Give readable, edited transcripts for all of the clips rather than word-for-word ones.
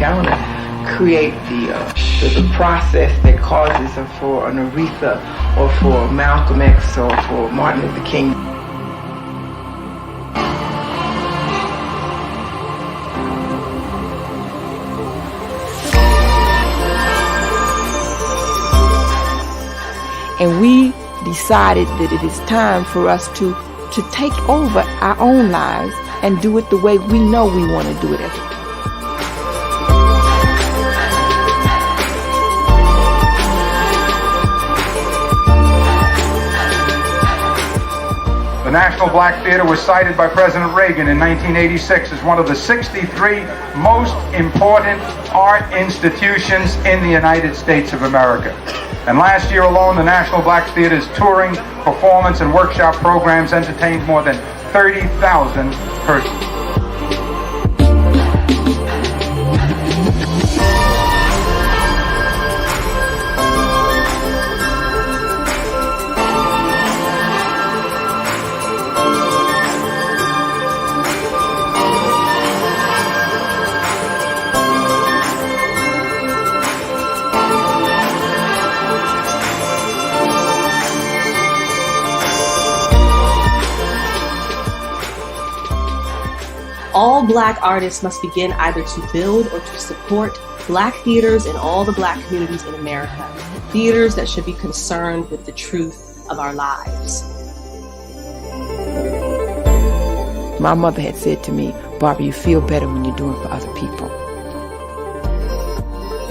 calendar create the process that causes for an Aretha or for Malcolm X or for Martin Luther King. And we decided that it is time for us to take over our own lives and do it the way we know we want to do it as a people. The National Black Theater was cited by President Reagan in 1986 as one of the 63 most important art institutions in the United States of America. And last year alone, the National Black Theater's touring, performance, and workshop programs entertained more than 30,000 persons. All Black artists must begin either to build or to support Black theaters in all the Black communities in America, theaters that should be concerned with the truth of our lives. My mother had said to me, Barbara, you feel better when you're doing for other people.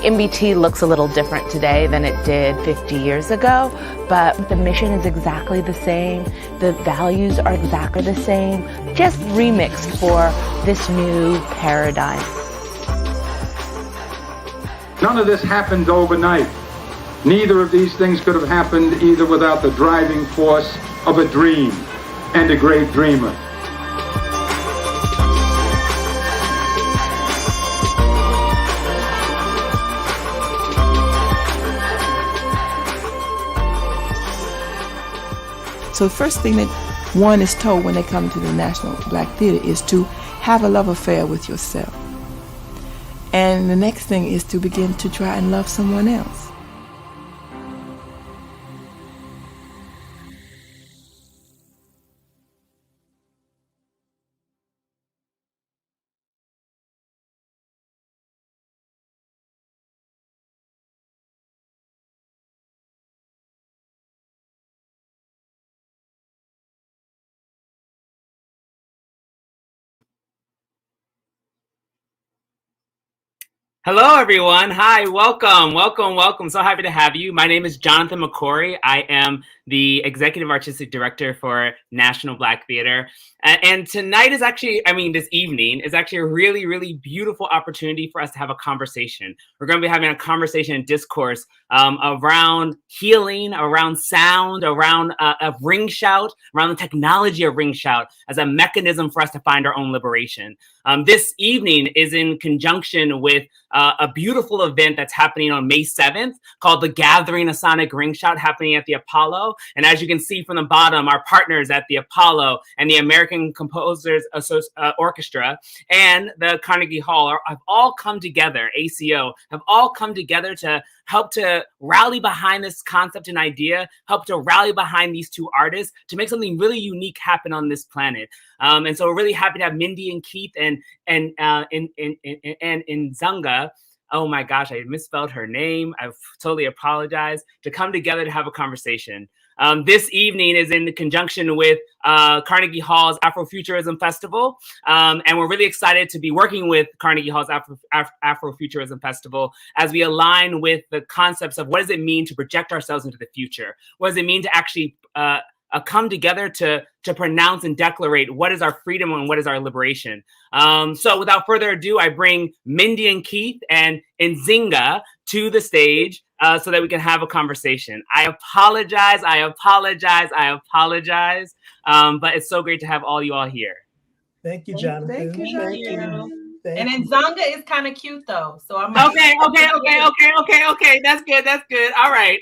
MBT looks a little different today than it did 50 years ago, but the mission is exactly the same. The values are exactly the same, just remixed for this new paradigm. None of this happened overnight. Neither of these things could have happened either without the driving force of a dream and a great dreamer. So the first thing that one is told when they come to the National Black Theater is to have a love affair with yourself. And the next thing is to begin to try and love someone else. Hello, everyone. Hi, welcome. So happy to have you. My name is Jonathan McCory. I am the Executive Artistic Director for National Black Theater. And tonight is actually, this evening is actually a really, really beautiful opportunity for us to have a conversation. We're going to be having a conversation and discourse around healing, around sound, around RingShout, around the technology of RingShout as a mechanism for us to find our own liberation. This evening is in conjunction with a beautiful event that's happening on May 7th called the Gathering of Sonic RingShout, happening at the Apollo. And as you can see from the bottom, our partners at the Apollo and the American Composers Orchestra and the Carnegie Hall have all come together, ACO, have all come together to help to rally behind this concept and idea, help to rally behind these two artists to make something really unique happen on this planet. And so we're really happy to have Mendi and Keith and Nzinga. Oh my gosh, I misspelled her name. I totally apologize. To come together to have a conversation. This evening is in conjunction with Carnegie Hall's Afrofuturism Festival. And we're really excited to be working with Carnegie Hall's Afrofuturism Festival as we align with the concepts of what does it mean to project ourselves into the future? What does it mean to actually come together to pronounce and declarate what is our freedom and what is our liberation. So without further ado, I bring Mendi and Keith and Nzinga to the stage so that we can have a conversation. I apologize, but it's so great to have all you all here. Thank you, Jonathan. Thank you. And Nzinga is kind of cute though, so I'm okay. That's good. All right.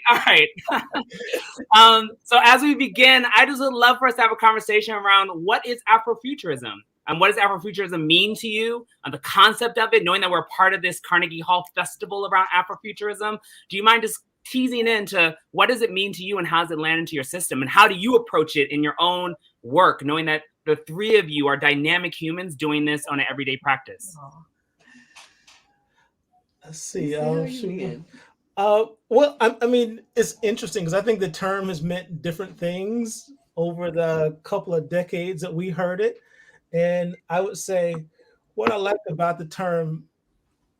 So as we begin, I just would love for us to have a conversation around what is Afrofuturism. What does Afrofuturism mean to you? The concept of it, knowing that we're part of this Carnegie Hall festival around Afrofuturism. Do you mind just teasing into what does it mean to you and how does it land into your system? And how do you approach it in your own work, knowing that the three of you are dynamic humans doing this on an everyday practice? Let's see. Well, I mean, it's interesting because I think the term has meant different things over the couple of decades that we heard it. And I would say what I like about the term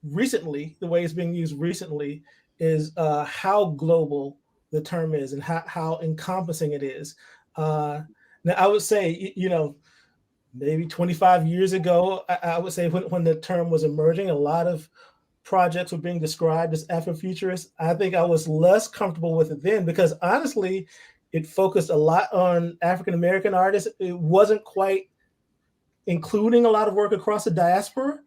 recently, the way it's being used recently, is how global the term is and how encompassing it is. Now, I would say, maybe 25 years ago, I would say when the term was emerging, a lot of projects were being described as Afrofuturist. I think I was less comfortable with it then because honestly, it focused a lot on African-American artists. It wasn't quite including a lot of work across the diaspora.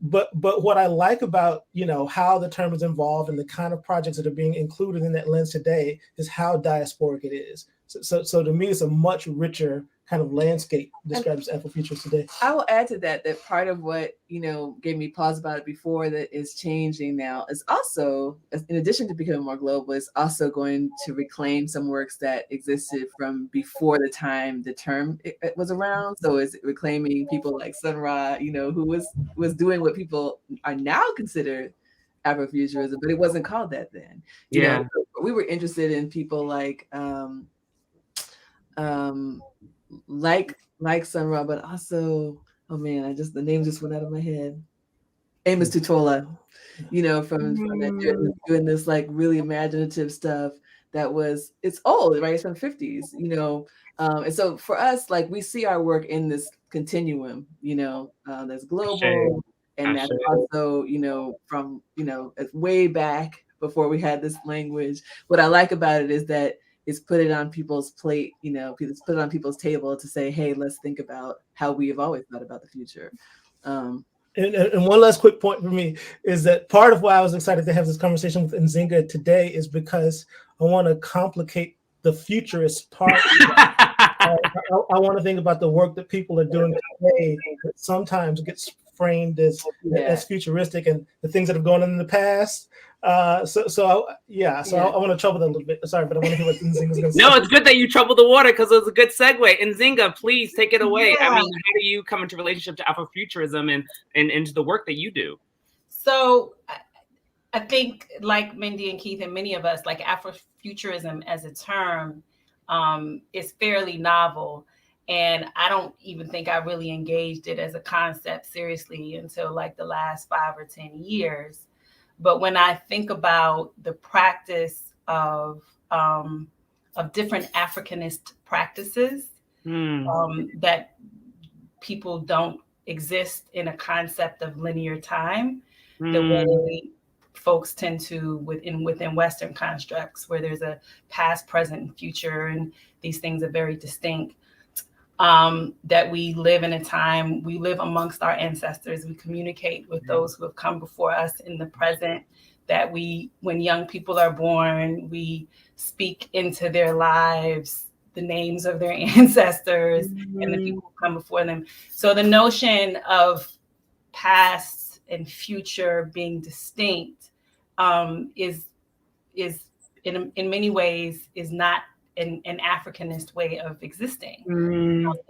But what I like about, how the term is involved and the kind of projects that are being included in that lens today is how diasporic it is. So to me, it's a much richer kind of landscape describes Afrofuturist today. I will add to that part of what, gave me pause about it before that is changing now is also, in addition to becoming more global, is also going to reclaim some works that existed from before the time the term it was around. So it's reclaiming people like Sun Ra, who was doing what people are now considered Afrofuturism, but it wasn't called that then. We were interested in people like Sun Ra, but also, oh man, the name just went out of my head. Amos Tutola, from that, doing this like really imaginative stuff it's old, right? It's from the 50s, and so for us, like we see our work in this continuum, that's global, and that's also, from, way back before we had this language. What I like about it is that it's put it on people's plate, it's put it on people's table to say, hey, let's think about how we have always thought about the future. And one last quick point for me is that part of why I was excited to have this conversation with Nzinga today is because I want to complicate the futurist part. I want to think about the work that people are doing today that sometimes gets framed as futuristic and the things that have gone on in the past. I want to trouble that a little bit. Sorry, but I want to hear what Nzinga's going to say. No, it's good that you troubled the water because it was a good segue. Nzinga, please take it away. Yeah. I mean, how do you come into relationship to Afrofuturism and into the work that you do? So I think like Mendi and Keith and many of us, like Afrofuturism as a term is fairly novel. And I don't even think I really engaged it as a concept seriously until like the last 5 or 10 years. But when I think about the practice of different Africanist practices that people don't exist in a concept of linear time, the way folks tend to within Western constructs where there's a past, present, and future, and these things are very distinct. That we live in a time, we live amongst our ancestors, we communicate with those who have come before us in the present, that when young people are born, we speak into their lives the names of their ancestors and the people who come before them. So the notion of past and future being distinct is in many ways is not an Africanist way of existing.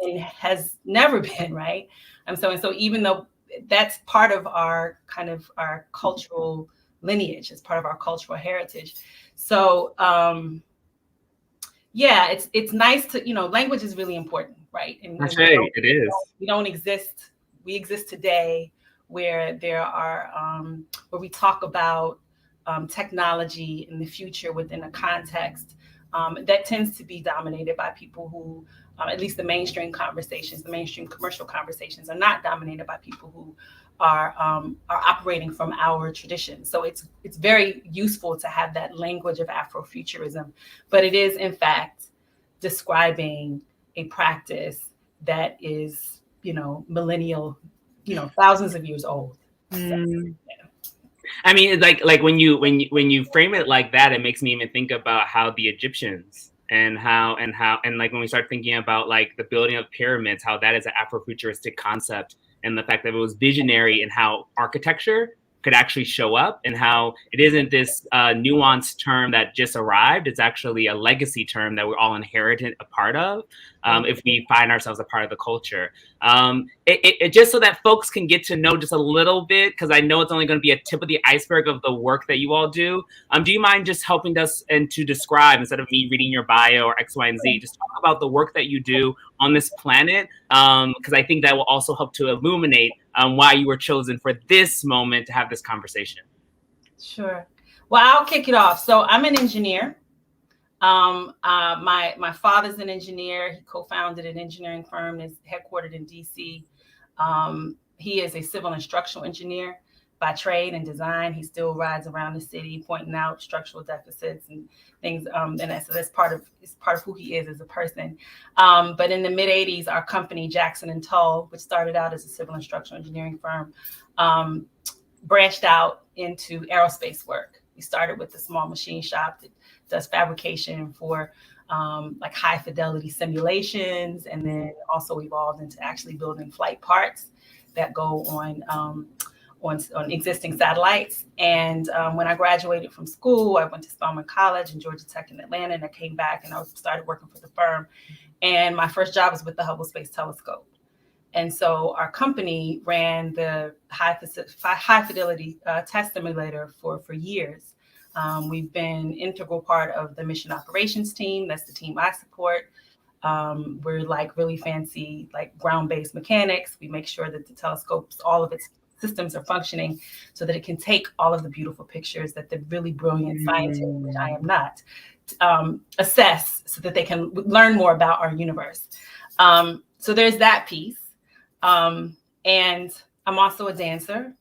It has never been, right? And so even though that's part of our kind of our cultural lineage, it's part of our cultural heritage. So it's nice to, language is really important, right? And it is. We exist today where there are where we talk about technology in the future within a context that tends to be dominated by people who, at least the mainstream conversations, the mainstream commercial conversations are not dominated by people who are operating from our tradition. So it's very useful to have that language of Afrofuturism, but it is in fact describing a practice that is, millennial, thousands of years old. I mean, it's like when you frame it like that, it makes me even think about how the Egyptians and like when we start thinking about like the building of pyramids, how that is an Afrofuturistic concept, and the fact that it was visionary in how architecture could actually show up, and how it isn't this nuanced term that just arrived. It's actually a legacy term that we're all inherited a part of, if we find ourselves a part of the culture. It just so that folks can get to know just a little bit, because I know it's only going to be a tip of the iceberg of the work that you all do. Do you mind just helping us and to describe, instead of me reading your bio or X, Y, and Z, just talk about the work that you do on this planet? Because I think that will also help to illuminate why you were chosen for this moment to have this conversation. Sure. Well, I'll kick it off. So I'm an engineer. My father's an engineer. He co-founded an engineering firm that's headquartered in DC. He is a civil and structural engineer by trade and design. He still rides around the city pointing out structural deficits and things. And that's part of who he is as a person. But in the mid 80s, our company, Jackson and Tull, which started out as a civil and structural engineering firm, branched out into aerospace work. We started with a small machine shop that does fabrication for like high fidelity simulations, and then also evolved into actually building flight parts that go on existing satellites. And when I graduated from school, I went to Spelman College and Georgia Tech in Atlanta, and I came back and I started working for the firm. And my first job was with the Hubble Space Telescope. And so our company ran the high fidelity test simulator for years. We've been integral part of the mission operations team. That's the team I support. We're like really fancy, like ground-based mechanics. We make sure that the telescopes, all of its systems are functioning so that it can take all of the beautiful pictures that the really brilliant scientists, which I am not, assess so that they can learn more about our universe. So there's that piece. And I'm also a dancer.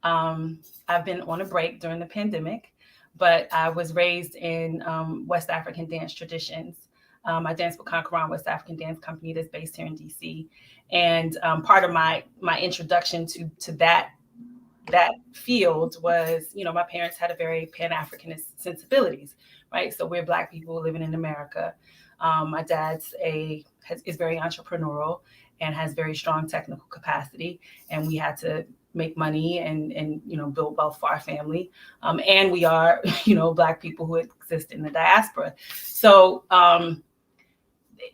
I've been on a break during the pandemic, but I was raised in West African dance traditions. I danced with Conquerant West African Dance Company that's based here in DC. And part of my introduction to that field was, my parents had a very Pan-Africanist sensibilities, right? So we're Black people living in America. My dad's is very entrepreneurial and has very strong technical capacity. And we had to make money and build wealth for our family. And we are, Black people who exist in the diaspora. So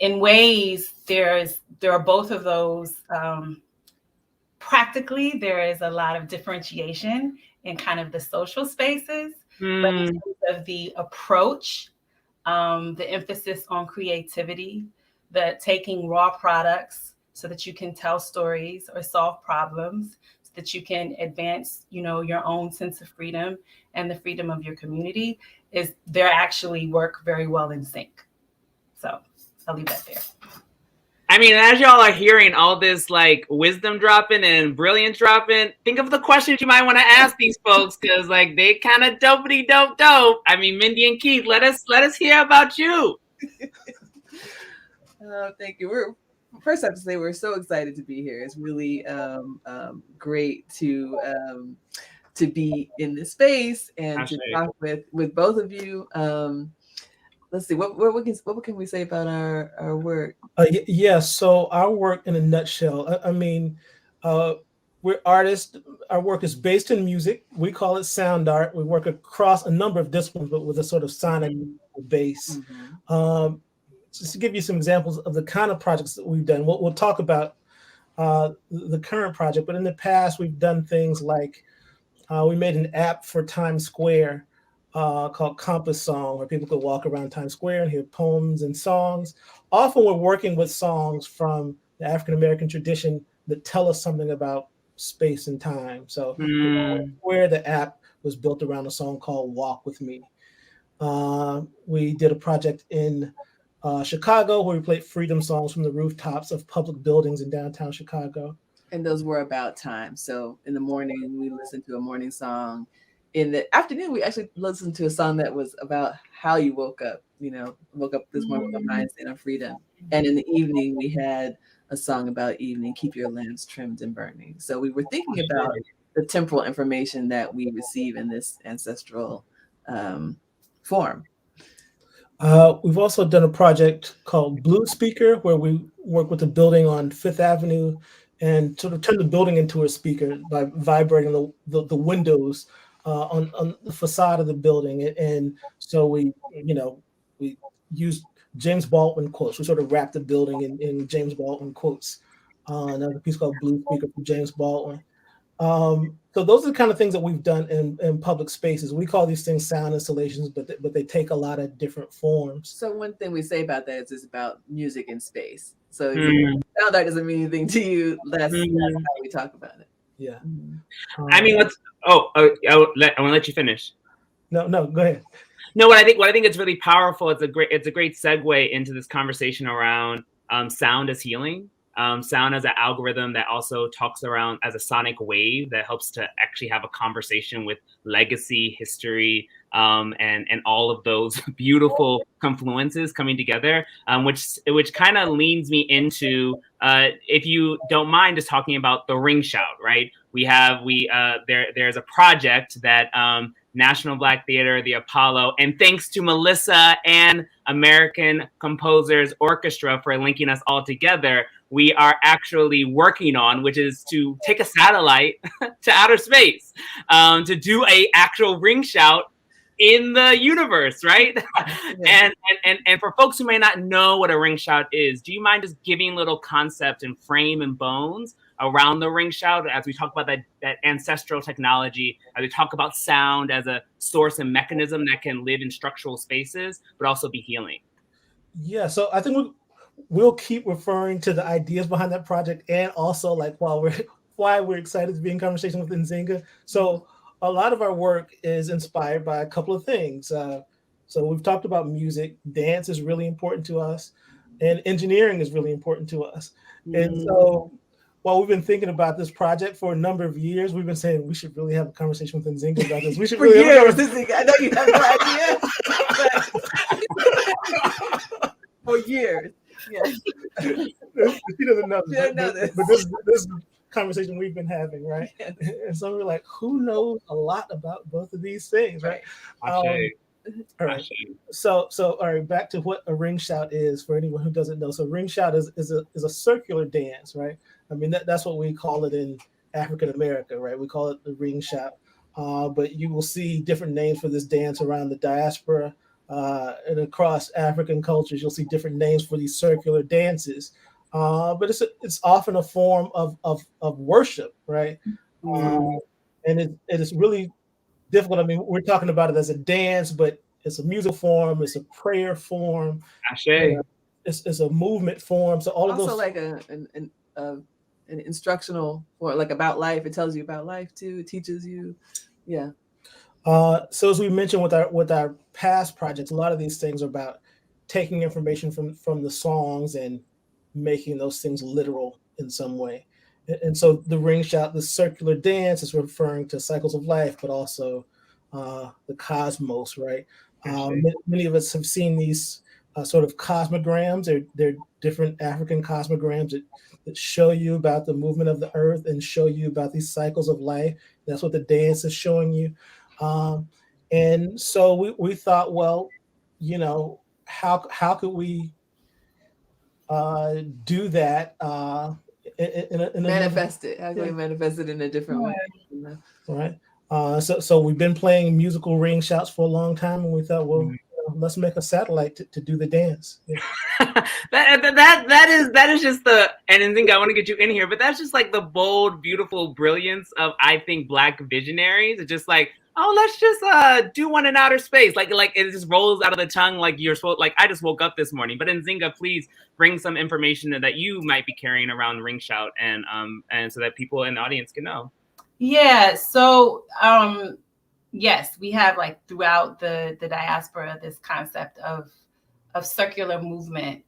in ways, there are both of those. Practically, there is a lot of differentiation in kind of the social spaces, but in terms of the approach, the emphasis on creativity, the taking raw products so that you can tell stories or solve problems, so that you can advance, your own sense of freedom and the freedom of your community, they actually work very well in sync. So I'll leave that there. I mean, as y'all are hearing all this like wisdom dropping and brilliance dropping, think of the questions you might want to ask these folks, because like they kind of dopey dope. I mean, Mendi and Keith, let us hear about you. Thank you. First I have to say we're so excited to be here. It's really great to be in this space and to talk with both of you. Let's see, what can we say about our work? So our work in a nutshell, I mean, we're artists. Our work is based in music. We call it sound art. We work across a number of disciplines, but with a sort of sonic base. Just to give you some examples of the kind of projects that we've done, we'll talk about the current project, but in the past, we've done things like we made an app for Times Square called Compass Song, where people could walk around Times Square and hear poems and songs. Often we're working with songs from the African-American tradition that tell us something about space and time. So where the app was built around a song called Walk With Me. We did a project in Chicago where we played freedom songs from the rooftops of public buildings in downtown Chicago. And those were about time. So in the morning, we listened to a morning song. In the afternoon, we actually listened to a song that was about how you woke up, woke up this morning with a mindset of freedom. And in the evening, we had a song about evening, keep your lamps trimmed and burning. So we were thinking about the temporal information that we receive in this ancestral form. We've also done a project called Blue Speaker, where we work with a building on Fifth Avenue and sort of turn the building into a speaker by vibrating the windows on the facade of the building. And so we use James Baldwin quotes. We sort of wrap the building in James Baldwin quotes. Another piece called Blue Speaker from James Baldwin. So those are the kind of things that we've done in public spaces. We call these things sound installations, but they take a lot of different forms. So one thing we say about that is it's about music in space. So sound art doesn't mean anything to you. That's how we talk about it. Yeah. I mean, I want to let you finish. No, go ahead. No, what I think is really powerful. It's a great segue into this conversation around sound as healing. Sound as an algorithm that also talks around as a sonic wave that helps to actually have a conversation with legacy, history, and all of those beautiful confluences coming together, which kind of leads me into, if you don't mind, just talking about the RingShout, right? There's a project that National Black Theater, the Apollo, and thanks to Melissa and American Composers Orchestra for linking us all together, we are actually working on, which is to take a satellite to outer space, to do a actual RingShout in the universe, right? Yeah. And for folks who may not know what a RingShout is, do you mind just giving little concept and frame and bones around the RingShout as we talk about that ancestral technology, as we talk about sound as a source and mechanism that can live in structural spaces, but also be healing? Yeah, so I think we'll keep referring to the ideas behind that project, and also like why we're excited to be in conversation with Nzinga. So a lot of our work is inspired by a couple of things. So we've talked about music, dance is really important to us, and engineering is really important to us. And so while we've been thinking about this project for a number of years, we've been saying we should really have a conversation with Nzinga about this. We should really have a conversation. I know you have no idea. For years. Yeah. She doesn't know this. But this is conversation we've been having, right? Yeah. And so we're like, who knows a lot about both of these things, right? All right. So all right, back to what a RingShout is for anyone who doesn't know. So RingShout is a circular dance, right? I mean, that's what we call it in African America, right? We call it the RingShout. But you will see different names for this dance around the diaspora. And across African cultures, you'll see different names for these circular dances. But it's often a form of worship, right? And it is really difficult. I mean, we're talking about it as a dance, but it's a music form, it's a prayer form, it's a movement form. So all of those, also like an instructional for like about life. It tells you about life too. It teaches you, yeah. So as we mentioned with our past projects, a lot of these things are about taking information from the songs and making those things literal in some way. And so the RingShout, the circular dance, is referring to cycles of life, but also the cosmos, right? Many of us have seen these sort of cosmograms. They're different African cosmograms that show you about the movement of the earth and show you about these cycles of life. That's what the dance is showing you. And so we thought, well, you know, how could we do that? Manifest it. How can we manifest it in a different way? Right. So we've been playing musical RingShouts for a long time, and we thought, well, let's make a satellite to do the dance. Yeah. that is just and Nzinga, I want to get you in here, but that's just like the bold, beautiful brilliance of, I think, Black visionaries. It's just like, oh, let's just do one in outer space. Like it just rolls out of the tongue like you're supposed. Like I just woke up this morning. But Nzinga, please bring some information that you might be carrying around RingShout, and so that people in the audience can know. Yeah. So yes, we have like throughout the diaspora this concept of circular movement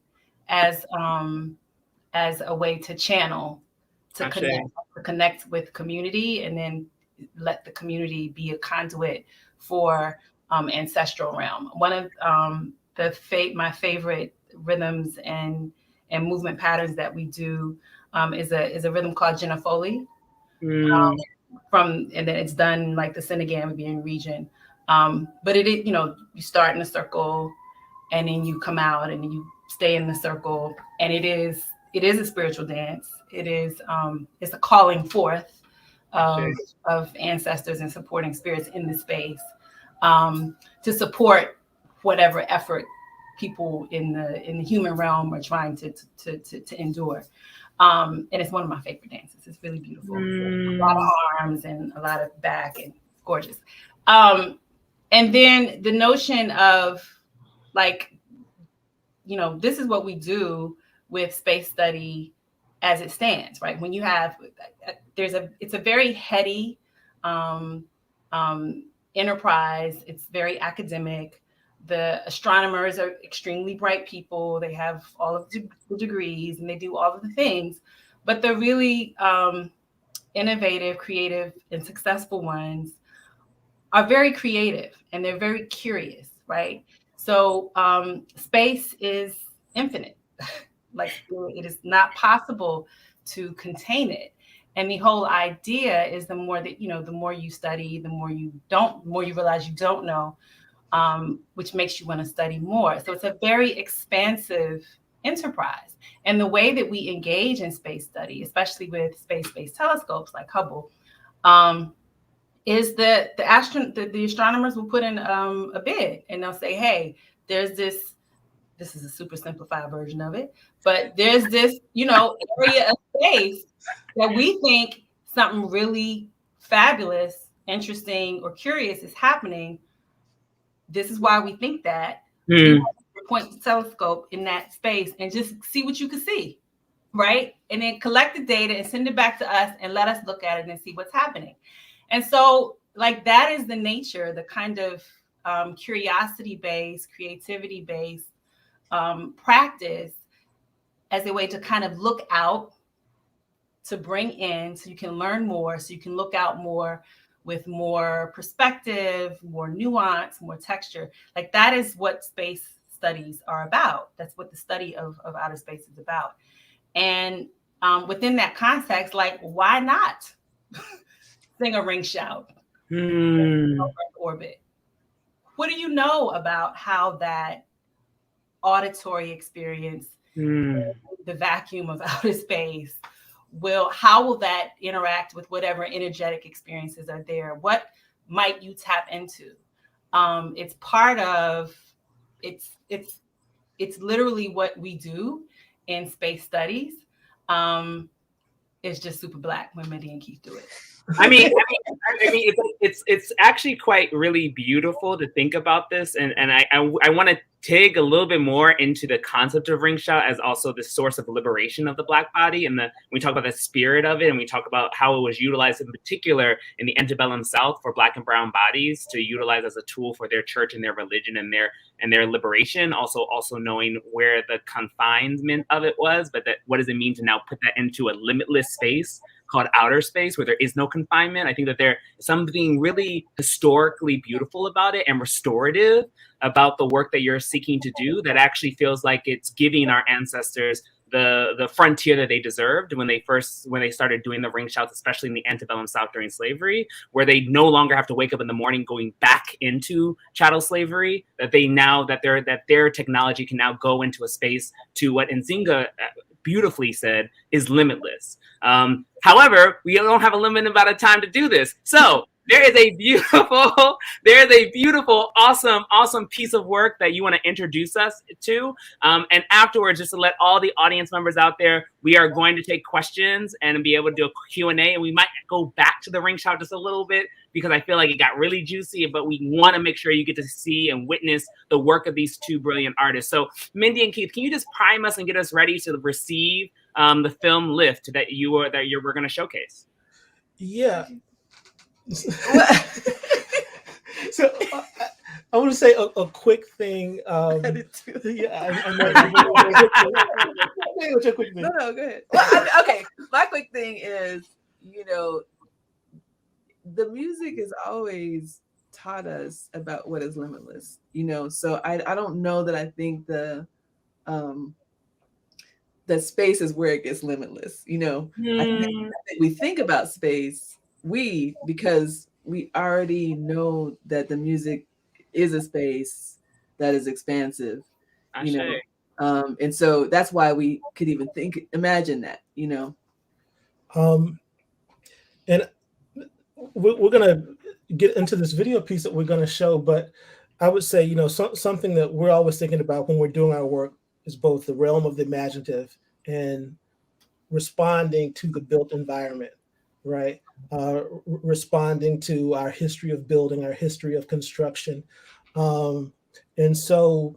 as a way to channel, to connect with community, and then let the community be a conduit for ancestral realm. One of my favorite rhythms and movement patterns that we do is a rhythm called Jenafoli. And then it's done like the Senegambian region. But you start in a circle, and then you come out and you stay in the circle, and it is a spiritual dance. It's a calling forth of ancestors and supporting spirits in the space, to support whatever effort people in the human realm are trying to endure. And it's one of my favorite dances. It's really beautiful. A lot of arms and a lot of back, and gorgeous. And then the notion of, like, this is what we do with space study as it stands, right? When you have, it's a very heady enterprise. It's very academic. The astronomers are extremely bright people. They have all of the degrees and they do all of the things, but the really innovative, creative, and successful ones are very creative and they're very curious, right? So space is infinite. Like, it is not possible to contain it. And the whole idea is the more that, the more you study, the more you realize you don't know, which makes you want to study more. So it's a very expansive enterprise. And the way that we engage in space study, especially with space-based telescopes like Hubble, is that the astronomers will put in a bid, and they'll say, hey, there's this is a super simplified version of it, but there's this, area of space that we think something really fabulous, interesting, or curious is happening. This is why we think that. You point the telescope in that space and just see what you can see, right? And then collect the data and send it back to us and let us look at it and see what's happening. And so, like, that is the nature, the kind of curiosity-based, creativity-based practice as a way to kind of look out, to bring in, so you can learn more, so you can look out more with more perspective, more nuance, more texture. Like, that is what space studies are about. That's what the study of outer space is about. And within that context, like, why not sing a RingShout over orbit? What do you know about how that auditory experience, the vacuum of outer space, how will that interact with whatever energetic experiences are there? What might you tap into? It's part of, it's literally what we do in space studies. It's just super Black when Mendi and Keith do it. I mean, it's actually quite really beautiful to think about this, and I want to dig a little bit more into the concept of RingShout as also the source of liberation of the Black body, and we talk about the spirit of it, and we talk about how it was utilized in particular in the antebellum South for Black and brown bodies to utilize as a tool for their church and their religion and their liberation. Also knowing where the confinement of it was, but what does it mean to now put that into a limitless space called outer space where there is no confinement? I think that there's something really historically beautiful about it and restorative about the work that you're seeking to do that actually feels like it's giving our ancestors the frontier that they deserved when they started doing the RingShouts, especially in the antebellum South during slavery, where they no longer have to wake up in the morning going back into chattel slavery, that their technology can now go into a space to what Nzinga beautifully said is limitless. However, we don't have a limited amount of time to do this. So there is a beautiful, awesome piece of work that you want to introduce us to. And afterwards, just to let all the audience members out there, we are going to take questions and be able to do a Q&A. And we might go back to the RingShout just a little bit because I feel like it got really juicy, but we want to make sure you get to see and witness the work of these two brilliant artists. So Mendi and Keith, can you just prime us and get us ready to receive the film Lift that we're going to showcase? Yeah. So I want to say a quick thing. I know. What's your quick thing? No, go ahead. Well, okay, my quick thing is, the music has always taught us about what is limitless. So I don't know that I think the space is where it gets limitless. I think we think about space. Because we already know that the music is a space that is expansive, you know. And so that's why we could even imagine that, you know. And we're gonna get into this video piece that we're gonna show, but I would say, you know, something that we're always thinking about when we're doing our work is both the realm of the imaginative and responding to the built environment, right? Responding to our history of building, our history of construction. And so,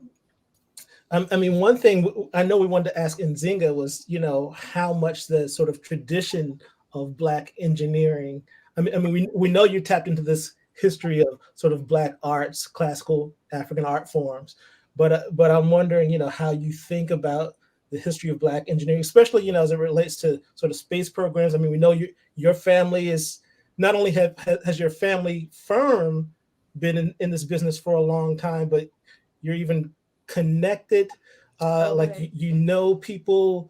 I mean, one thing I know we wanted to ask Nzinga was, you know, how much the sort of tradition of Black engineering, I mean, we know you tapped into this history of sort of Black arts, classical African art forms, but I'm wondering, you know, how you think about the history of Black engineering, especially, you know, as it relates to sort of space programs. I mean, we know your family is not only has your family firm been in this business for a long time, but you're even connected, like you know people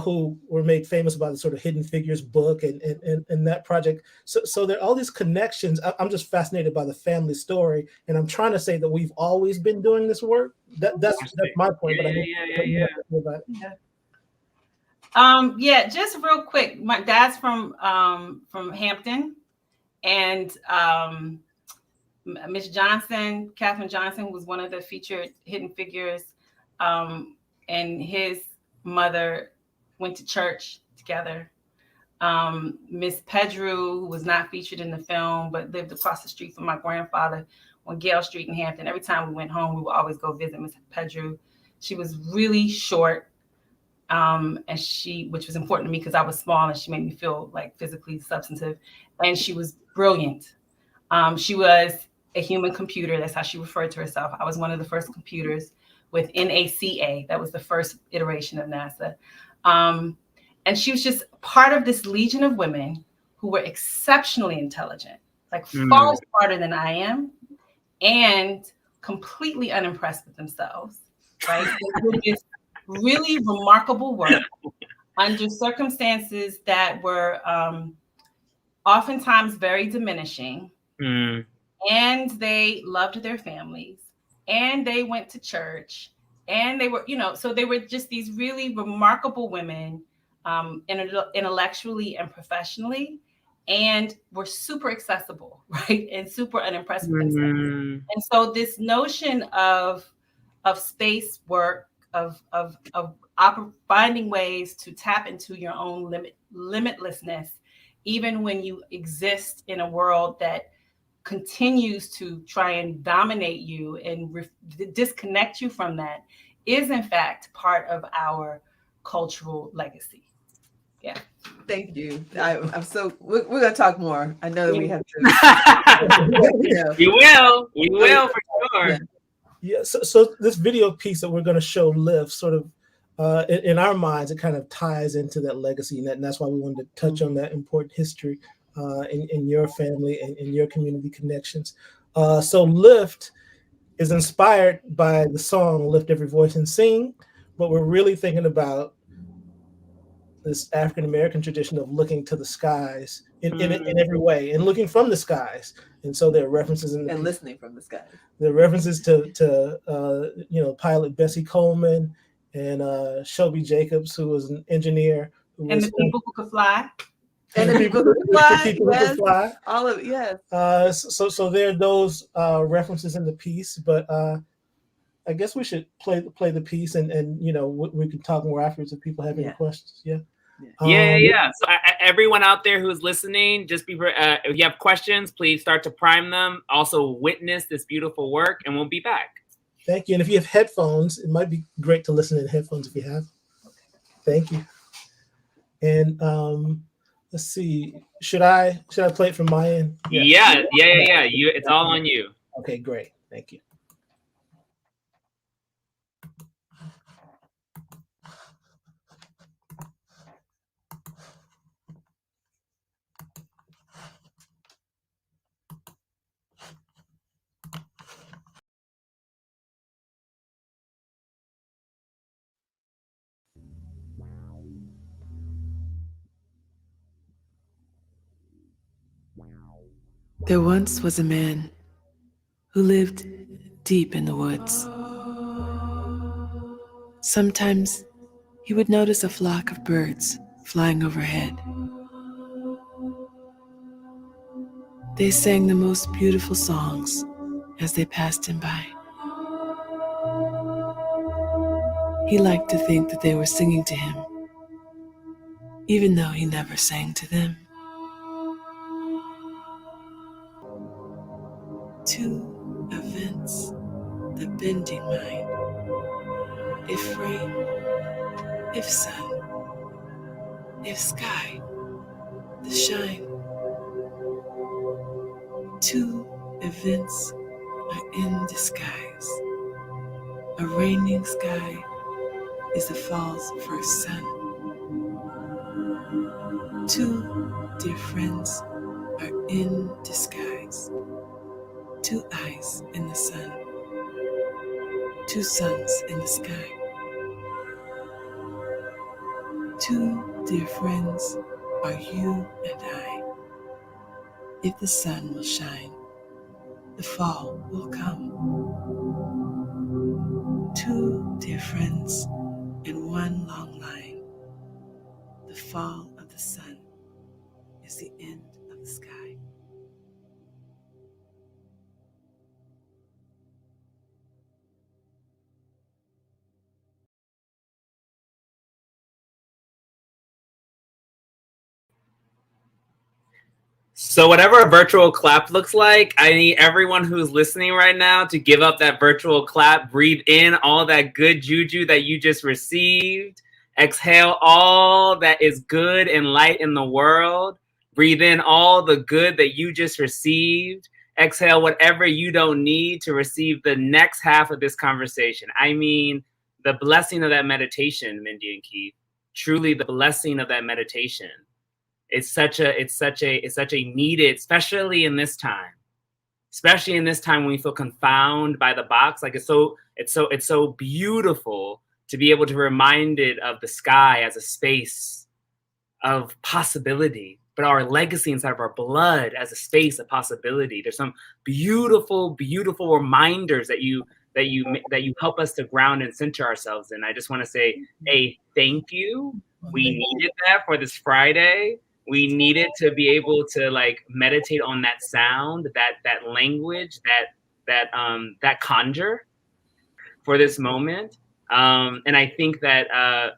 who were made famous by the sort of Hidden Figures book and that project. So there are all these connections. I'm just fascinated by the family story, and I'm trying to say that we've always been doing this work. That's my point. Yeah, just real quick. My dad's from Hampton, and Miss Johnson, Katherine Johnson, was one of the featured Hidden Figures, and his mother went to church together. Miss Pedro, who was not featured in the film, but lived across the street from my grandfather on Gale Street in Hampton. Every time we went home, we would always go visit Miss Pedro. She was really short, and which was important to me because I was small, and she made me feel like physically substantive. And she was brilliant. She was a human computer. That's how she referred to herself. I was one of the first computers with NACA. That was the first iteration of NASA. And she was just part of this legion of women who were exceptionally intelligent, like far smarter than I am, and completely unimpressed with themselves, right? They did this really remarkable work under circumstances that were oftentimes very diminishing. And they loved their families, and they went to church, and they were, you know, so they were just these really remarkable women, intellectually and professionally, and were super accessible, right? And super unimpressed with themselves. And so this notion of space work, of finding ways to tap into your own limitlessness, even when you exist in a world that continues to try and dominate you and disconnect you from that, is in fact part of our cultural legacy. Yeah. Thank you. I'm so we're gonna talk more. I know that we have to. We will for sure. Yeah. So this video piece that we're going to show, Lift, sort of in our minds, it kind of ties into that legacy, and that's why we wanted to touch on that important history in your family and in your community connections. So Lift is inspired by the song Lift Every Voice and Sing, but we're really thinking about this African-American tradition of looking to the skies in every way, and looking from the skies. And so there are references in the and listening from the skies. There are references to you know, pilot Bessie Coleman and Shelby Jacobs, who was an engineer. And the people who could fly. And the people who could fly. All of it, yes. So there are those references in the piece, but I guess we should play the piece, and you know, we can talk more afterwards if people have any questions. Yeah. So everyone out there who's listening, just be if you have questions, please start to prime them. Also witness this beautiful work, and we'll be back. Thank you. And if you have headphones, it might be great to listen in headphones if you have. Thank you. And let's see. Should I play it from my end? Yeah. It's all on you. Okay, great. Thank you. There once was a man who lived deep in the woods. Sometimes he would notice a flock of birds flying overhead. They sang the most beautiful songs as they passed him by. He liked to think that they were singing to him, even though he never sang to them. Two events, the bending mind. If rain, if sun, if sky, the shine. Two events are in disguise. A raining sky is the fall's first sun. Two dear friends are in disguise. Two eyes in the sun. Two suns in the sky. Two dear friends are you and I. If the sun will shine, the fall will come. Two dear friends in one long line. The fall of the sun is the end of the sky. So whatever a virtual clap looks like, I need everyone who's listening right now to give up that virtual clap, breathe in all that good juju that you just received, exhale all that is good and light in the world, breathe in all the good that you just received, exhale whatever you don't need to receive the next half of this conversation. I mean, the blessing of that meditation, Mendi and Keith, truly the blessing of that meditation. It's such a needed, especially in this time when we feel confounded by the box. Like it's so beautiful to be able to be reminded of the sky as a space of possibility, but our legacy inside of our blood as a space of possibility. There's some beautiful, beautiful reminders that you help us to ground and center ourselves in. I just want to say, thank you. We needed that for this Friday. We needed to be able to like meditate on that sound, that language, that conjure for this moment. And I think that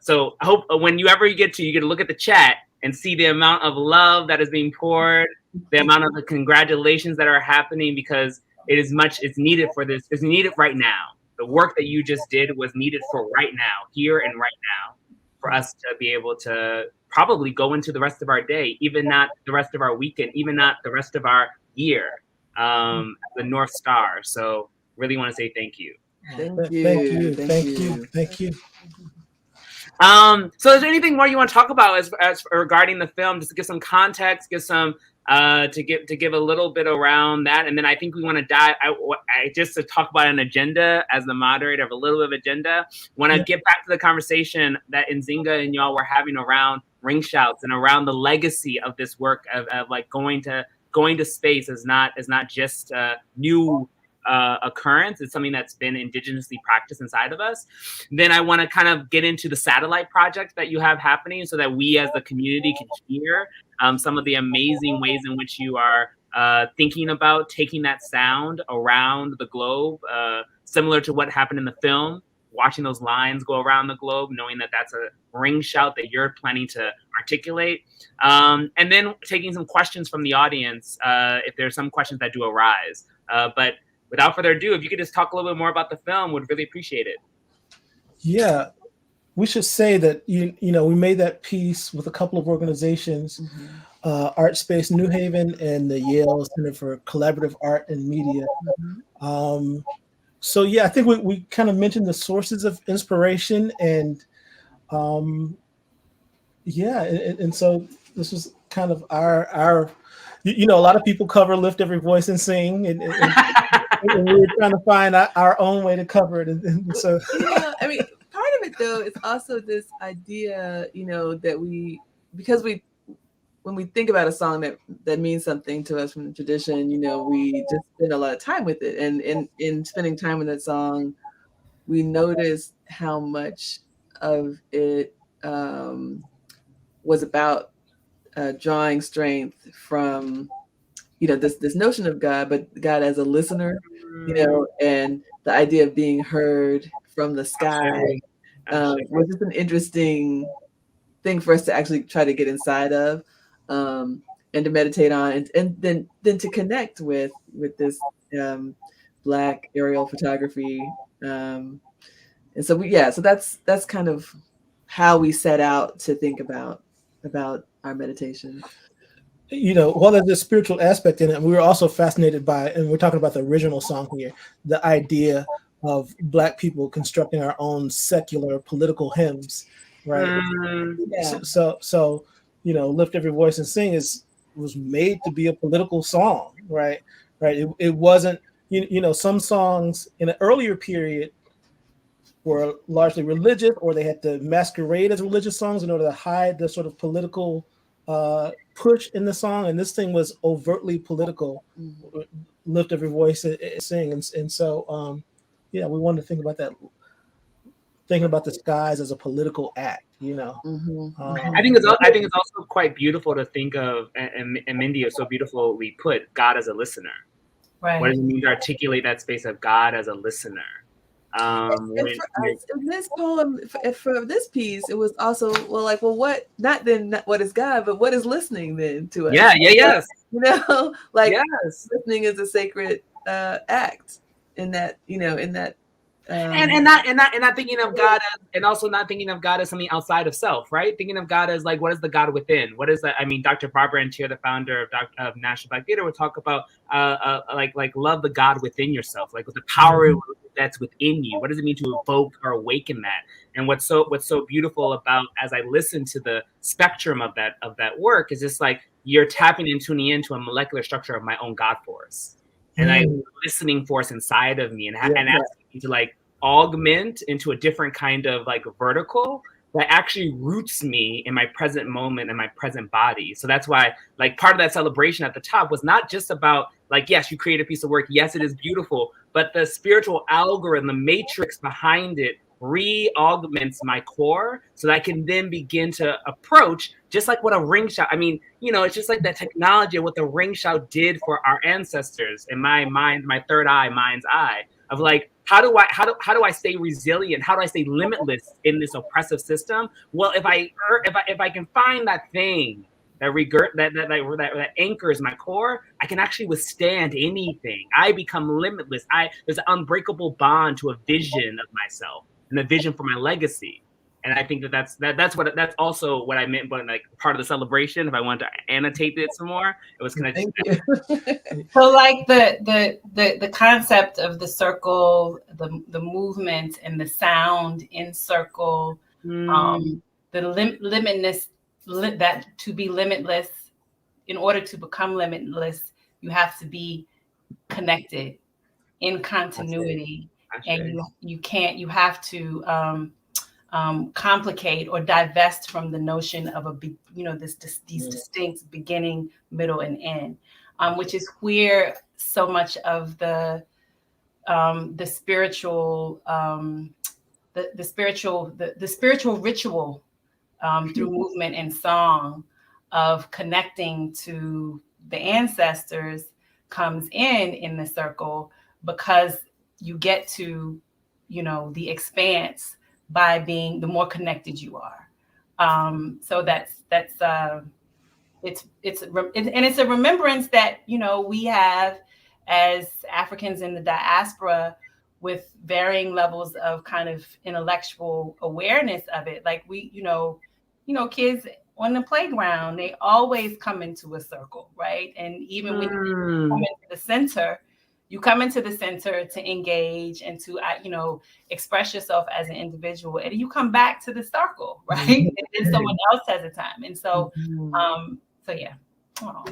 so I hope when you get to look at the chat and see the amount of love that is being poured, the amount of the congratulations that are happening, because it's needed for this. It's needed right now. The work that you just did was needed for right now, here and right now, for us to be able to probably go into the rest of our day, even not the rest of our weekend, even not the rest of our year, the North Star. So really want to say thank you. Thank you. So is there anything more you want to talk about as regarding the film, just to give some context, give some to give a little bit around that, and then I think we want to dive just to talk about an agenda as the moderator of a little bit of agenda. Want to get back to the conversation that Nzinga and y'all were having around RingShouts and around the legacy of this work of like going to space is not just a new occurrence. It's something that's been indigenously practiced inside of us. Then I want to kind of get into the satellite project that you have happening, so that we as the community can hear some of the amazing ways in which you are thinking about taking that sound around the globe, similar to what happened in the film, watching those lines go around the globe, knowing that that's a ring shout that you're planning to articulate. And then taking some questions from the audience, if there's some questions that do arise. But without further ado, if you could just talk a little bit more about the film, would really appreciate it. Yeah, we should say that you know we made that piece with a couple of organizations, Art Space New Haven and the Yale Center for Collaborative Art and Media. So yeah, I think we kind of mentioned the sources of inspiration, and and so this was kind of our a lot of people cover Lift Every Voice and Sing, and we were trying to find our own way to cover it. And so, I mean, part of it though is also this idea, that when we think about a song that means something to us from the tradition, we just spend a lot of time with it, and in spending time with that song, we noticed how much of it was about drawing strength from, this notion of God, but God as a listener, and the idea of being heard from the sky was just an interesting thing for us to actually try to get inside of, and to meditate on, and then to connect with this Black aerial photography. And so so that's kind of how we set out to think about our meditation. While there's a spiritual aspect in it, we were also fascinated by, and we're talking about the original song here, the idea of Black people constructing our own secular political hymns, right? Yeah. So Lift Every Voice and Sing was made to be a political song, right? It wasn't, some songs in an earlier period were largely religious, or they had to masquerade as religious songs in order to hide the sort of political push in the song. And this thing was overtly political. Lift Every Voice and Sing. And so, we wanted to think about that, thinking about the skies as a political act, I think it's also quite beautiful to think of, and Mendi is so beautifully put, God as a listener. Right. What does it mean to articulate that space of God as a listener? In this poem, for this piece, it was also what? Not what is God, but what is listening then to us? Yes. Listening is a sacred act in that, and not thinking of God as, and also not thinking of God as something outside of self, right? Thinking of God as what is the God within? What is that? I mean, Dr. Barbara Antier, the founder of National Black Theater, would talk about love the God within yourself, with the power that's within you. What does it mean to evoke or awaken that? And what's so beautiful about, as I listen to the spectrum of that work, is just you're tapping and tuning into a molecular structure of my own God force. And listening force inside of me, and asking me to augment into a different kind of vertical that actually roots me in my present moment and my present body. So that's why part of that celebration at the top was not just about yes, you create a piece of work, yes, it is beautiful, but the spiritual algorithm, the matrix behind it re-augments my core so that I can then begin to approach, just like what a RingShout, it's just that technology of what the RingShout did for our ancestors in my mind, my third eye, mind's eye, of how do I stay resilient? How do I stay limitless in this oppressive system? Well, if I can find that thing that anchors my core, I can actually withstand anything. I become limitless. There's an unbreakable bond to a vision of myself and a vision for my legacy. And I think that's also what I meant by part of the celebration. If I wanted to annotate it some more, it was connected. So the concept of the circle, the movement and the sound in circle, the limitless, that to be limitless, in order to become limitless, you have to be connected in continuity, and you have to complicate or divest from the notion of these distinct beginning, middle, and end, which is where so much of the spiritual ritual through movement and song of connecting to the ancestors comes in the circle, because you get to the expanse by being the more connected you are. So it's a remembrance that we have as Africans in the diaspora, with varying levels of kind of intellectual awareness of it. Kids on the playground, they always come into a circle, right? And even when you come into the center, you come into the center to engage and to, express yourself as an individual, and you come back to the circle, right? And then someone else has a time. And so, yeah. Oh.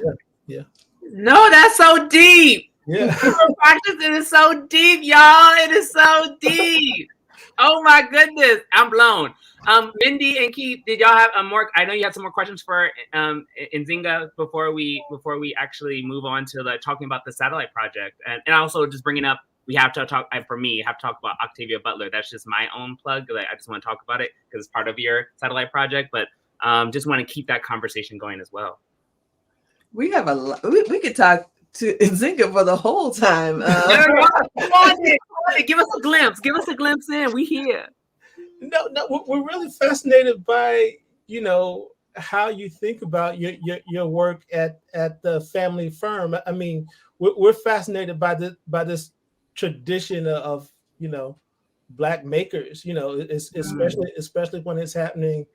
Yeah. No, that's so deep. Yeah. It is so deep, y'all. It is so deep. Oh my goodness, I'm blown. Mendi and Keith, did y'all have more? I know you had some more questions for Nzinga before we actually move on to talking about the satellite project, and also just bringing up we have to talk, for me, you have to talk about Octavia Butler. That's just my own plug. Like, I just want to talk about it because it's part of your satellite project, but just want to keep that conversation going as well. We have a lot. We could talk to Nzinga for the whole time. Come on, give us a glimpse. Give us a glimpse in. We here. No, we're really fascinated by, you know, how you think about your work at the family firm. I mean, we're fascinated by this tradition of, you know, Black makers, you know, especially when it's happening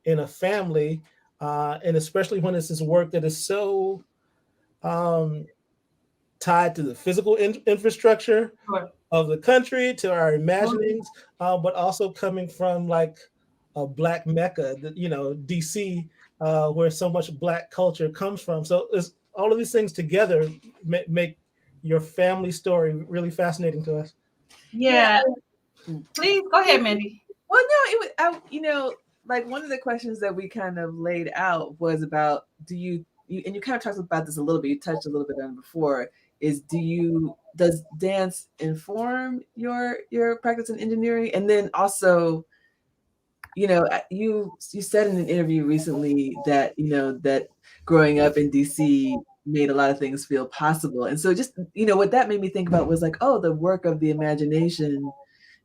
in a family, and especially when it's this work that is so tied to the physical infrastructure of the country, to our imaginings, but also coming from like a Black Mecca, you know, DC, where so much Black culture comes from. So it's, all of these things together make your family story really fascinating to us. Yeah. Please go ahead, Mendi. Well, no, it was, you know, like one of the questions that we kind of laid out was about, do you and you kind of talked about this a little bit, you touched a little bit on it before, is does dance inform your practice in engineering? And then also, you know, you said in an interview recently that, you know, that growing up in DC made a lot of things feel possible. And so just, you know, what that made me think about was like, oh, the work of the imagination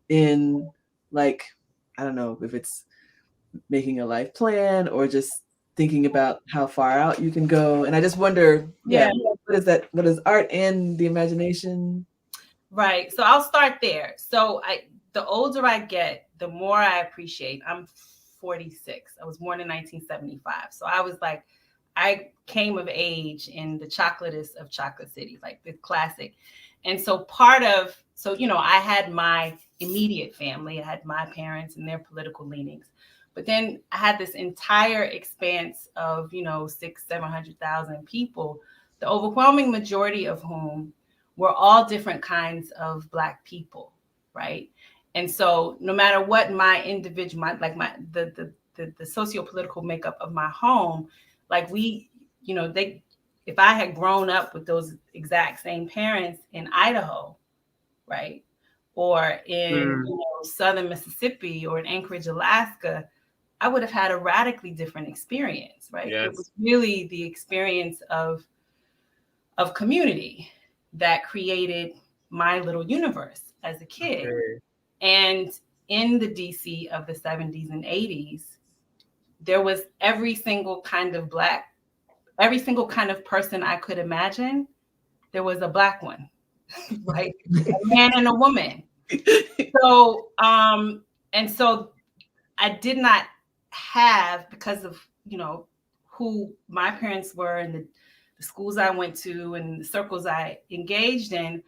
in, like, I don't know if it's making a life plan or just thinking about how far out you can go. And I just wonder, what is that? What is art and the imagination? Right. So I'll start there. So the older I get, the more I appreciate. I'm 46. I was born in 1975. So I was like, I came of age in the chocolatest of chocolate cities, like the classic. And so you know, I had my immediate family. I had my parents and their political leanings. But then I had this entire expanse of, you know, 600,000-700,000 people, the overwhelming majority of whom were all different kinds of Black people, right? And so no matter what my individual, the socio-political makeup of my home, like we, you know, if I had grown up with those exact same parents in Idaho, right, or in you know, southern Mississippi or in Anchorage, Alaska, I would have had a radically different experience, right? Yes. It was really the experience of community that created my little universe as a kid. Okay. And in the DC of the 70s and 80s, there was every single kind of person I could imagine. There was a Black one, right? A man and a woman. So, and so I did not have, because of, you know, who my parents were and the schools I went to and the circles I engaged in,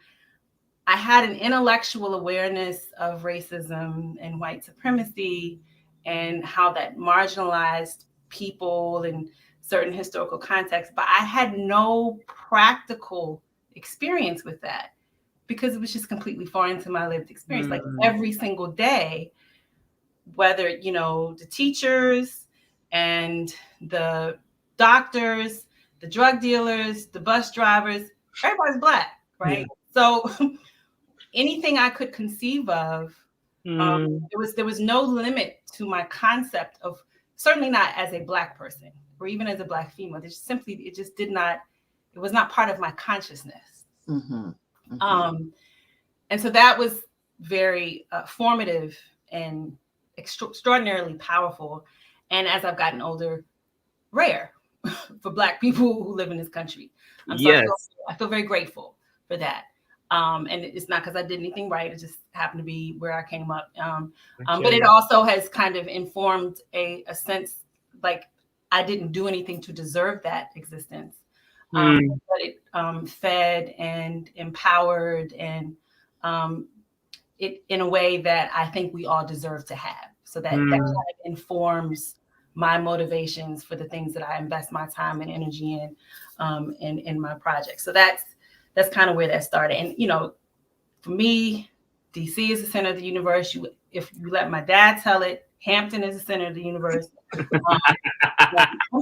I had an intellectual awareness of racism and white supremacy and how that marginalized people in certain historical contexts, but I had no practical experience with that because it was just completely foreign to my lived experience. Like every single day, whether, you know, the teachers and the doctors, the drug dealers, the bus drivers, everybody's Black, right? Yeah. So anything I could conceive of, there was no limit to my concept of, certainly not as a Black person or even as a Black female. It was not part of my consciousness. Mm-hmm. Mm-hmm. And so that was very formative and extraordinarily powerful. And as I've gotten older, rare for Black people who live in this country. So I feel very grateful for that. And it's not because I did anything right. It just happened to be where I came up. But it also has kind of informed a sense like I didn't do anything to deserve that existence. But it fed and empowered and it in a way that I think we all deserve to have. So that kind of informs my motivations for the things that I invest my time and energy in my projects. So that's kind of where that started. And, you know, for me, DC is the center of the universe. If you let my dad tell it, Hampton is the center of the universe. I'm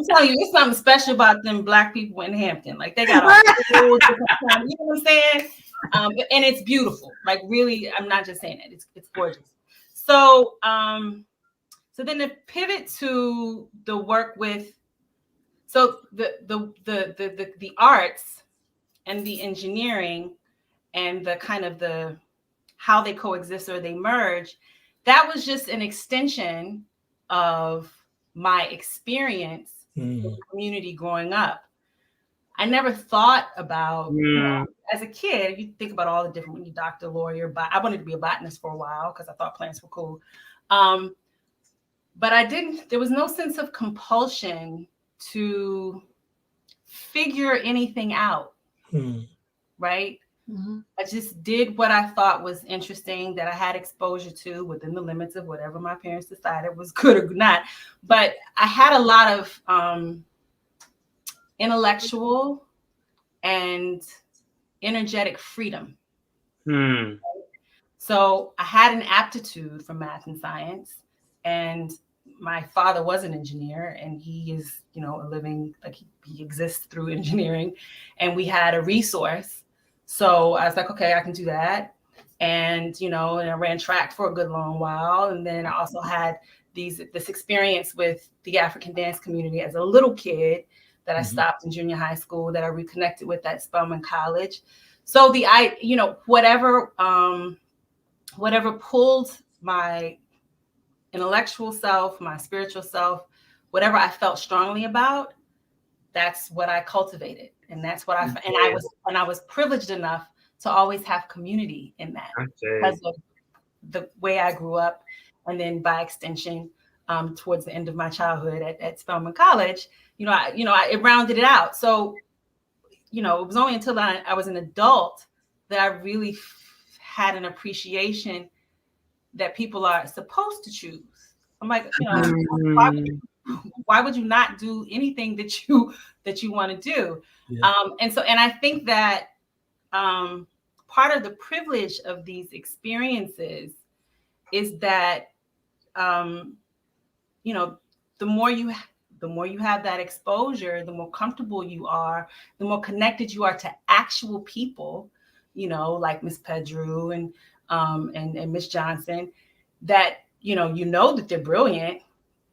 telling you, there's something special about them Black people in Hampton. Like they got a whole different time. You know what I'm saying? And it's beautiful. Like really, I'm not just saying it. It's gorgeous. So so then to pivot to the work with, so the arts and the engineering and the kind of the how they coexist or they merge, that was just an extension of my experience in the community growing up. I never thought about, you know, as a kid, you think about all the different, when you doctor, lawyer, but I wanted to be a botanist for a while because I thought plants were cool. But there was no sense of compulsion to figure anything out, right? I just did what I thought was interesting, that I had exposure to within the limits of whatever my parents decided was good or not. But I had a lot of intellectual and energetic freedom. So I had an aptitude for math and science, and my father was an engineer, and he is, you know, a living, like he exists through engineering, and we had a resource. So I was like, okay, I can do that. And, you know, and I ran track for a good long while. And then I also had this experience with the African dance community as a little kid that I stopped in junior high school, that I reconnected with at Spelman College. So you know, whatever pulled my intellectual self, my spiritual self, whatever I felt strongly about, that's what I cultivated. And that's what I was privileged enough to always have community in that because of the way I grew up. And then by extension, towards the end of my childhood at Spelman College, it rounded it out. So, you know, it was only until I was an adult that I really had an appreciation that people are supposed to choose. I'm like, you know, why would you not do anything that you want to do? Yeah. And I think that part of the privilege of these experiences is that you know, the more you have that exposure, the more comfortable you are, the more connected you are to actual people, you know, like Miss Pedro and Miss Johnson, that you know that they're brilliant.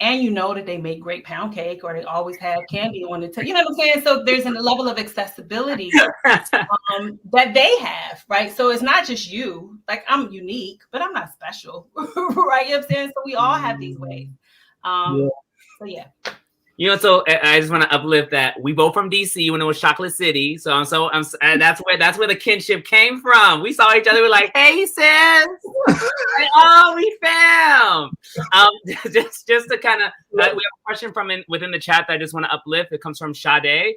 And you know that they make great pound cake, or they always have candy on the table. You know what I'm saying? So there's a level of accessibility that they have, right? So it's not just you. Like, I'm unique, but I'm not special, right? You know what I'm saying? So we all have these ways. So yeah. You know, so I just want to uplift that we both from DC when it was Chocolate City. So that's where the kinship came from. We saw each other, we're like, hey sis, like, oh, we found. Just to kind of, we have a question from within the chat that I just want to uplift. It comes from Sade.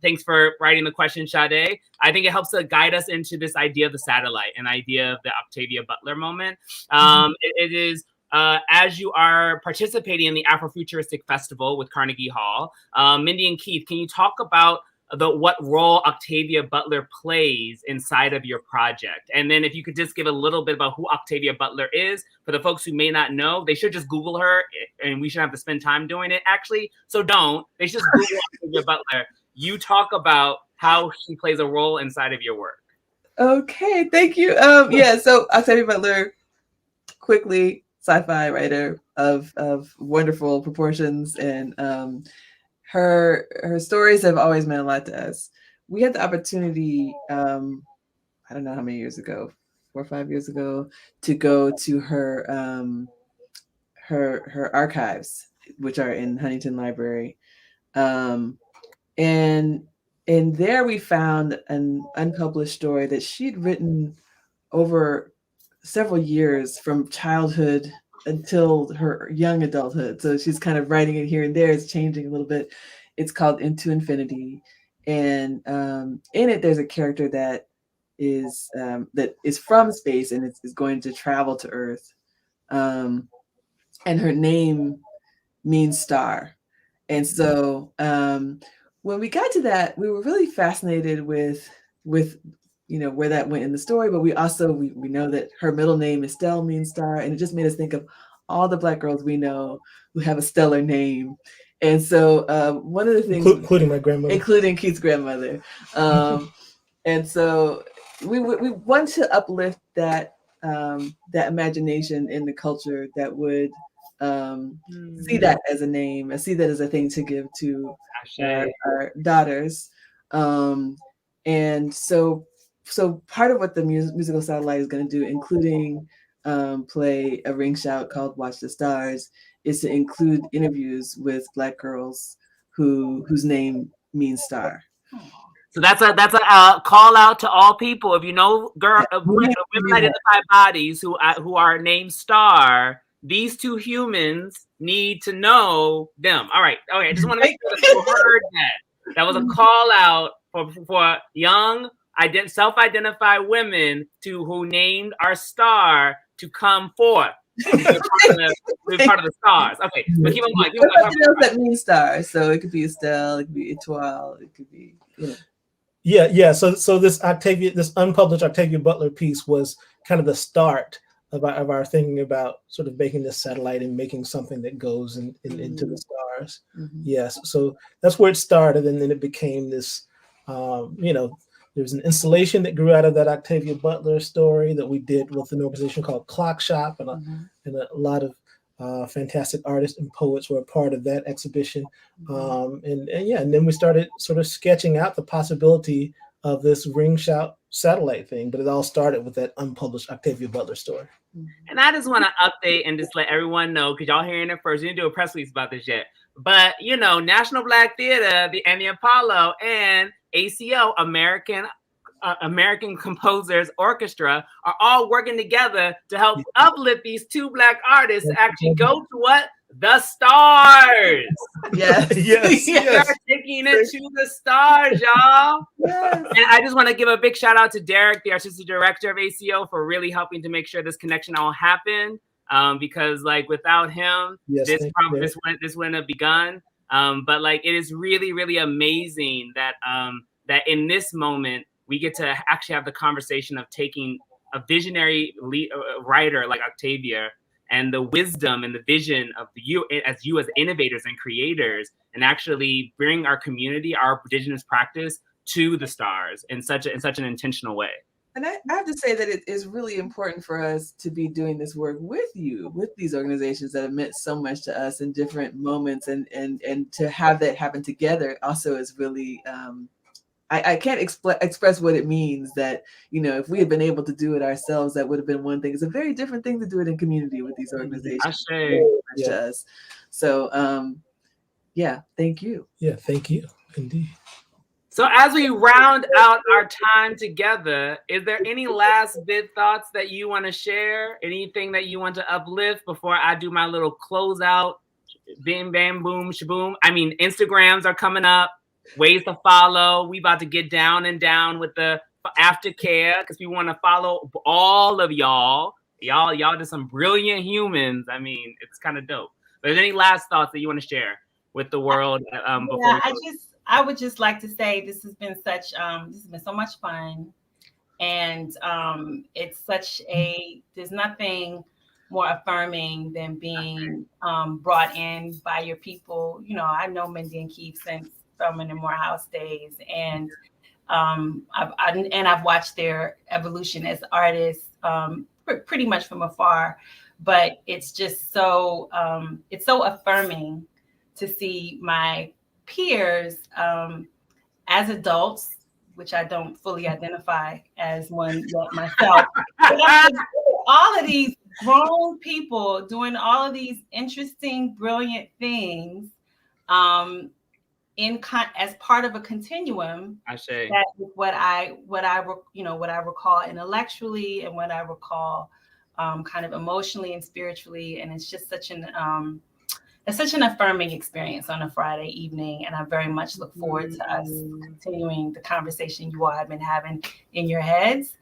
Thanks for writing the question, Sade. I think it helps to guide us into this idea of the satellite, an idea of the Octavia Butler moment. It is. As you are participating in the Afrofuturistic Festival with Carnegie Hall, Mendi and Keith, can you talk about what role Octavia Butler plays inside of your project? And then if you could just give a little bit about who Octavia Butler is, for the folks who may not know, they should just Google her, and we shouldn't have to spend time doing it, actually. So don't. They should just Google Octavia Butler. You talk about how she plays a role inside of your work. Okay, thank you. So Octavia Butler, quickly, sci-fi writer of wonderful proportions, and her stories have always meant a lot to us. We had the opportunity, I don't know how many years ago, 4 or 5 years ago, to go to her archives, which are in Huntington Library, and there we found an unpublished story that she'd written over several years from childhood until her young adulthood. So she's kind of writing it here and there. It's changing a little bit. It's called Into Infinity. And in it, there's a character that is from space and is going to travel to Earth. And her name means star. And so when we got to that, we were really fascinated with where that went in the story, but we also we know that her middle name Estelle means star, and it just made us think of all the Black girls we know who have a stellar name. And so one of the things, including my grandmother, including Keith's grandmother, and so we want to uplift that that imagination in the culture that would see that as a name, and see that as a thing to give to our daughters. And so part of what the musical satellite is going to do, including play a ring shout called Watch the Stars, is to include interviews with Black girls whose name means star. So that's a call out to all people. If you know women identified bodies who are named Star, these two humans need to know them. All right. Okay. I just want to make sure that you heard that. That was a call out for young self-identified women who named our star to come forth. We're part of the stars. Okay, but keep on going. Something else that means star. So it could be Estelle, it could be Etoile, it could be, you know. Yeah. So this unpublished Octavia Butler piece was kind of the start of our thinking about sort of making this satellite and making something that goes into the stars. Mm-hmm. Yes. So that's where it started, and then it became this. There's an installation that grew out of that Octavia Butler story that we did with an organization called Clock Shop, and a lot of fantastic artists and poets were a part of that exhibition. And then we started sort of sketching out the possibility of this RingShout satellite thing, but it all started with that unpublished Octavia Butler story. And I just want to update and just let everyone know, because y'all hearing it first, we didn't do a press release about this yet, but National Black Theater, the Apollo, and ACO, American Composers Orchestra, are all working together to help uplift these two Black artists to actually go to what? The stars. Yes. We're taking it to the stars, y'all. Yes. And I just want to give a big shout out to Derek, the artistic director of ACO, for really helping to make sure this connection all happened. Because without him, this wouldn't have begun. But it is really, really amazing that that in this moment we get to actually have the conversation of taking a visionary writer like Octavia and the wisdom and the vision of you as innovators and creators, and actually bring our community, our indigenous practice to the stars in such an intentional way. And I have to say that it is really important for us to be doing this work with you, with these organizations that have meant so much to us in different moments, and to have that happen together also is really, I can't express what it means that, if we had been able to do it ourselves, that would have been one thing. It's a very different thing to do it in community with these organizations. To us. So, thank you. Yeah, thank you. Indeed. So as we round out our time together, is there any last bit thoughts that you want to share? Anything that you want to uplift before I do my little closeout? Bim, bam, boom, shaboom. I mean, Instagrams are coming up. Ways to follow. We about to get down with the aftercare, because we want to follow all of y'all. Y'all just some brilliant humans. I mean, it's kind of dope. But is there any last thoughts that you want to share with the world? I would just like to say this has been so much fun, and it's there's nothing more affirming than being brought in by your people. I know Mendi and Keith since Spelman and Morehouse days, and I've watched their evolution as artists pretty much from afar. But it's just so affirming to see my peers as adults, which I don't fully identify as one yet myself. All of these grown people doing all of these interesting, brilliant things as part of a continuum. I say that is what I recall intellectually, and what I recall kind of emotionally and spiritually, and it's just such an affirming experience on a Friday evening, and I very much look forward to us continuing the conversation you all have been having in your heads.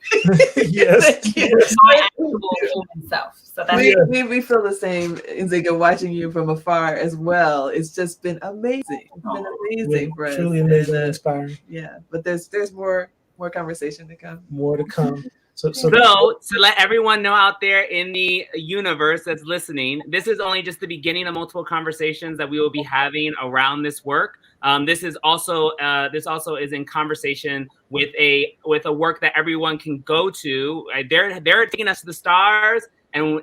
Yes. My actual human self. So that's we feel the same, Nzinga, watching you from afar as well. It's just been amazing. It's been amazing for us. Truly amazing and inspiring. Yeah, but there's more conversation to come. More to come. So to let everyone know out there in the universe that's listening, this is only just the beginning of multiple conversations that we will be having around this work. This also is in conversation with a work that everyone can go to. They're taking us to the stars, and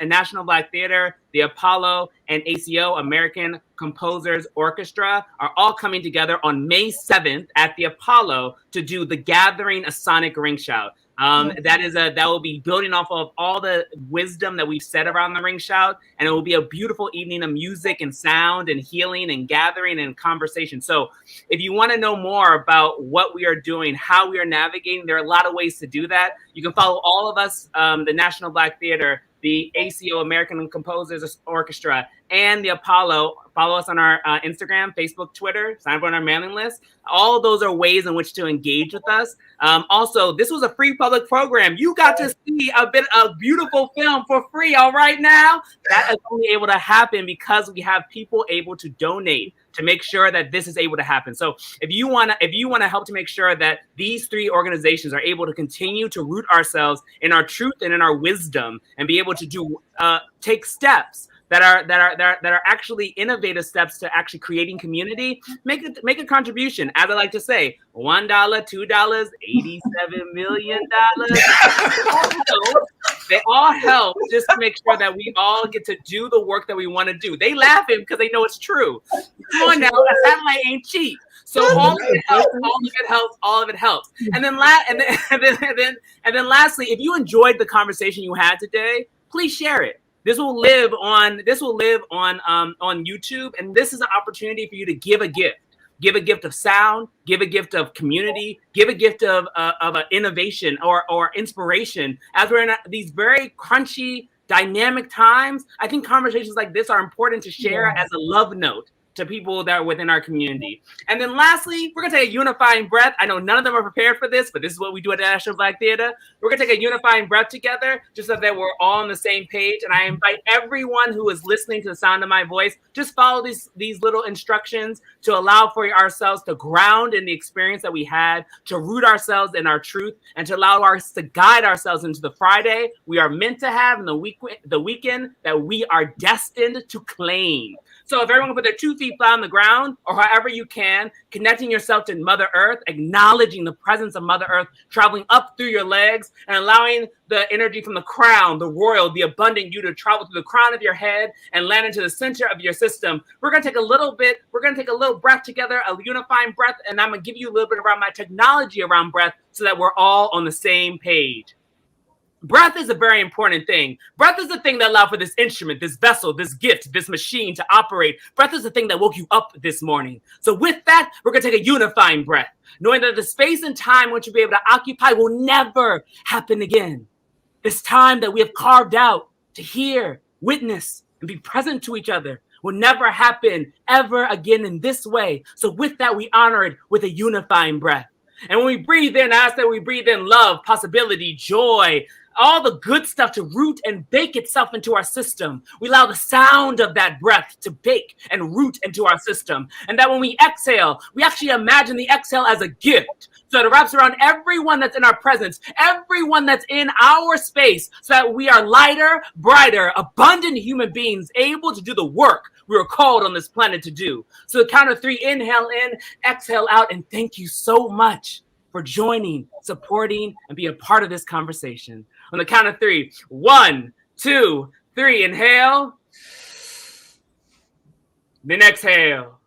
National Black Theater, the Apollo, and ACO, American Composers Orchestra, are all coming together on May 7th at the Apollo to do The Gathering, a Sonic RingShout. That will be building off of all the wisdom that we've said around the RingShout, and it will be a beautiful evening of music and sound and healing and gathering and conversation. So if you want to know more about what we are doing, how we are navigating, there are a lot of ways to do that. You can follow all of us, the National Black Theater, the ACO, American Composers Orchestra, and the Apollo. Follow us on our Instagram, Facebook, Twitter, sign up on our mailing list. All those are ways in which to engage with us. Also, this was a free public program. You got to see a beautiful film for free, all right now? That is only able to happen because we have people able to donate to make sure that this is able to happen. So if you want to help to make sure that these three organizations are able to continue to root ourselves in our truth and in our wisdom and be able to do take steps that are actually innovative steps to actually creating community, make a contribution. As I like to say, $1, $2, $87 million. They all help just to make sure that we all get to do the work that we want to do. They laughing because they know it's true. Come on now, a satellite ain't cheap. So all of it helps. All of it helps. And then lastly, if you enjoyed the conversation you had today, please share it. This will live on YouTube, and this is an opportunity for you to give a gift. Give a gift of sound, give a gift of community, give a gift of innovation or inspiration. As we're in these very crunchy, dynamic times, I think conversations like this are important to share as a love note to people that are within our community. And then lastly, we're gonna take a unifying breath. I know none of them are prepared for this, but this is what we do at the National Black Theater. We're gonna take a unifying breath together just so that we're all on the same page. And I invite everyone who is listening to the sound of my voice, just follow these little instructions to allow for ourselves to ground in the experience that we had, to root ourselves in our truth, and to allow us to guide ourselves into the Friday we are meant to have and the weekend that we are destined to claim. So if everyone can put their 2 feet flat on the ground, or however you can, connecting yourself to Mother Earth, acknowledging the presence of Mother Earth, traveling up through your legs, and allowing the energy from the crown, the royal, the abundant you to travel through the crown of your head and land into the center of your system. We're going to take a little breath together, a unifying breath, and I'm going to give you a little bit around my technology around breath so that we're all on the same page. Breath is a very important thing. Breath is the thing that allowed for this instrument, this vessel, this gift, this machine to operate. Breath is the thing that woke you up this morning. So with that, we're going to take a unifying breath, knowing that the space and time which you'll be able to occupy will never happen again. This time that we have carved out to hear, witness, and be present to each other will never happen ever again in this way. So with that, we honor it with a unifying breath. And when we breathe in, I ask that we breathe in love, possibility, joy, all the good stuff to root and bake itself into our system. We allow the sound of that breath to bake and root into our system. And that when we exhale, we actually imagine the exhale as a gift. So it wraps around everyone that's in our presence, everyone that's in our space, so that we are lighter, brighter, abundant human beings able to do the work we were called on this planet to do. So the count of 3, inhale in, exhale out, and thank you so much for joining, supporting, and being a part of this conversation. On the count of 3, 1, 2, 3, inhale. Then exhale.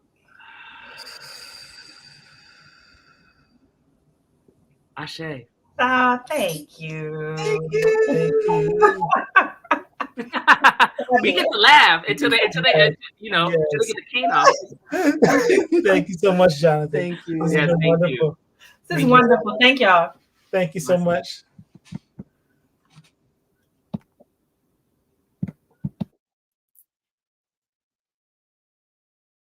Ashe. Thank you. We get to laugh until they get the cane off. Thank you so much, Jonathan. Thank you. This Yes, has been thank wonderful. you. This is wonderful. Thank y'all. Thank you so much.